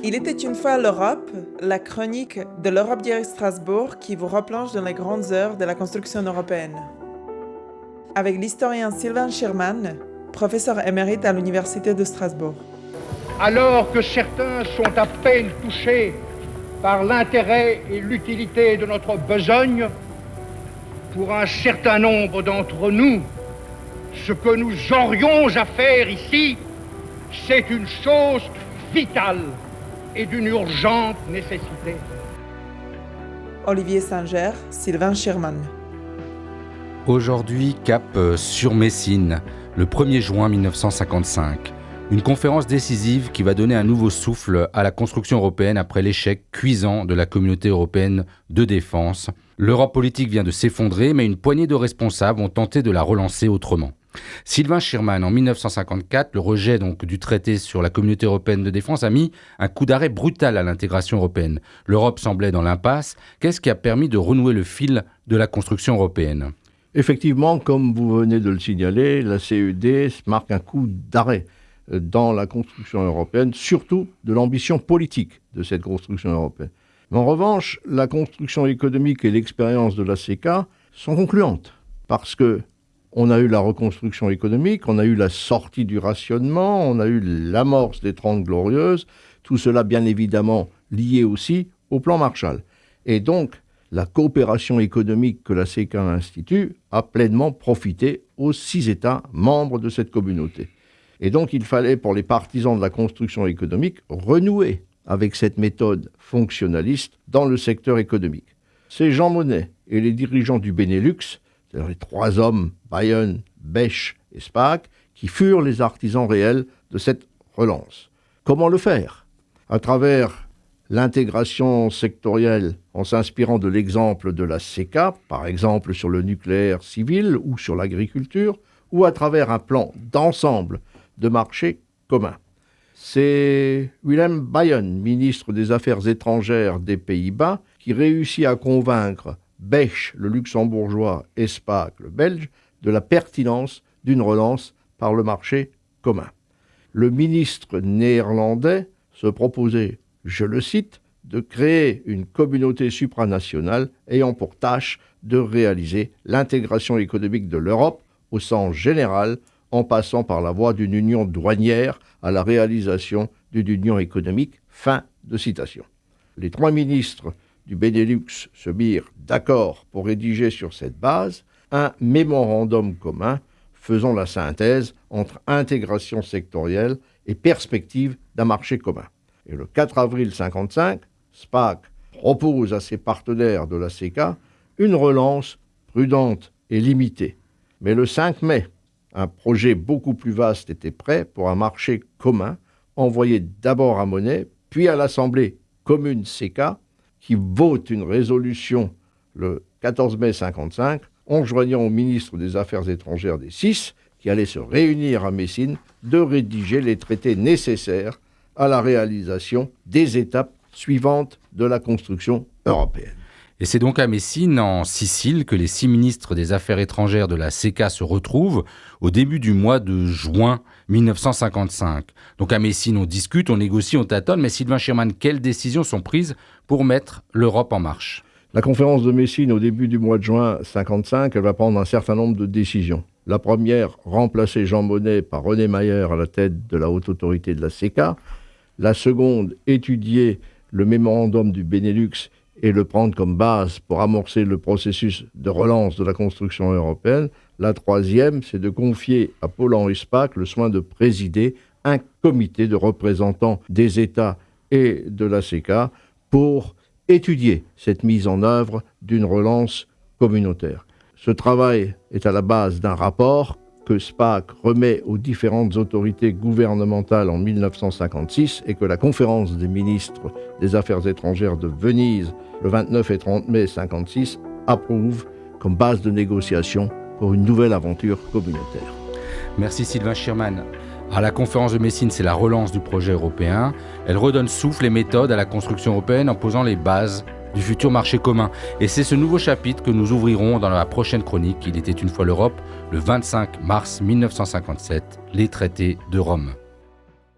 Il était une fois l'Europe, la chronique de l'Europe direct Strasbourg qui vous replonge dans les grandes heures de la construction européenne. Avec l'historien Sylvain Schirman, professeur émérite à l'Université de Strasbourg. Alors que certains sont à peine touchés par l'intérêt et l'utilité de notre besogne, pour un certain nombre d'entre nous, ce que nous aurions à faire ici, c'est une chose vitale et d'une urgente nécessité. Olivier Singer, Sylvain Schirman. Aujourd'hui, cap sur Messine, le 1er juin 1955. Une conférence décisive qui va donner un nouveau souffle à la construction européenne après l'échec cuisant de la communauté européenne de défense. L'Europe politique vient de s'effondrer, mais une poignée de responsables ont tenté de la relancer autrement. Sylvain Schirman, en 1954, le rejet donc du traité sur la communauté européenne de défense a mis un coup d'arrêt brutal à l'intégration européenne. L'Europe semblait dans l'impasse. Qu'est-ce qui a permis de renouer le fil de la construction européenne ? Effectivement, comme vous venez de le signaler, la CED marque un coup d'arrêt dans la construction européenne, surtout de l'ambition politique de cette construction européenne. Mais en revanche, la construction économique et l'expérience de la CECA sont concluantes, parce qu'on a eu la reconstruction économique, on a eu la sortie du rationnement, on a eu l'amorce des 30 Glorieuses, tout cela bien évidemment lié aussi au plan Marshall. Et donc, la coopération économique que la CECA institue a pleinement profité aux 6 États membres de cette communauté. Et donc, il fallait, pour les partisans de la construction économique, renouer avec cette méthode fonctionnaliste dans le secteur économique. C'est Jean Monnet et les dirigeants du Benelux, c'est-à-dire les 3 hommes, Bayern, Bech et Spaak, qui furent les artisans réels de cette relance. Comment le faire ? À travers l'intégration sectorielle en s'inspirant de l'exemple de la CECA, par exemple sur le nucléaire civil ou sur l'agriculture, ou à travers un plan d'ensemble de marché commun. C'est Willem Bayern, ministre des Affaires étrangères des Pays-Bas, qui réussit à convaincre Bech, le luxembourgeois, et Spaak, le belge, de la pertinence d'une relance par le marché commun. Le ministre néerlandais se proposait, je le cite, de créer une communauté supranationale ayant pour tâche de réaliser l'intégration économique de l'Europe au sens général, en passant par la voie d'une union douanière à la réalisation d'une union économique. Fin de citation. Les 3 ministres du Benelux se mirent d'accord pour rédiger sur cette base un mémorandum commun faisant la synthèse entre intégration sectorielle et perspective d'un marché commun. Et le 4 avril 1955, Spaak propose à ses partenaires de la CECA une relance prudente et limitée. Mais le 5 mai, un projet beaucoup plus vaste était prêt pour un marché commun, envoyé d'abord à Monnet, puis à l'Assemblée commune CECA, qui vote une résolution le 14 mai 1955, enjoignant au ministre des Affaires étrangères des 6, qui allait se réunir à Messine, de rédiger les traités nécessaires à la réalisation des étapes suivantes de la construction européenne. Et c'est donc à Messine, en Sicile, que les 6 ministres des Affaires étrangères de la CECA se retrouvent au début du mois de juin 1955. Donc à Messine, on discute, on négocie, on tâtonne, mais Sylvain Schirman, quelles décisions sont prises pour mettre l'Europe en marche ? La conférence de Messine, au début du mois de juin 1955, elle va prendre un certain nombre de décisions. La première, remplacer Jean Monnet par René Mayer à la tête de la haute autorité de la CECA. La seconde, étudier le mémorandum du Benelux et le prendre comme base pour amorcer le processus de relance de la construction européenne. La troisième, c'est de confier à Paul-Henri Spaak le soin de présider un comité de représentants des États et de la CECA pour étudier cette mise en œuvre d'une relance communautaire. Ce travail est à la base d'un rapport que Spaak remet aux différentes autorités gouvernementales en 1956 et que la conférence des ministres des Affaires étrangères de Venise, le 29 et 30 mai 1956, approuve comme base de négociation pour une nouvelle aventure communautaire. Merci Sylvain Schirman. À la conférence de Messine, c'est la relance du projet européen. Elle redonne souffle et méthode à la construction européenne en posant les bases du futur marché commun. Et c'est ce nouveau chapitre que nous ouvrirons dans la prochaine chronique. Il était une fois l'Europe, le 25 mars 1957, les traités de Rome.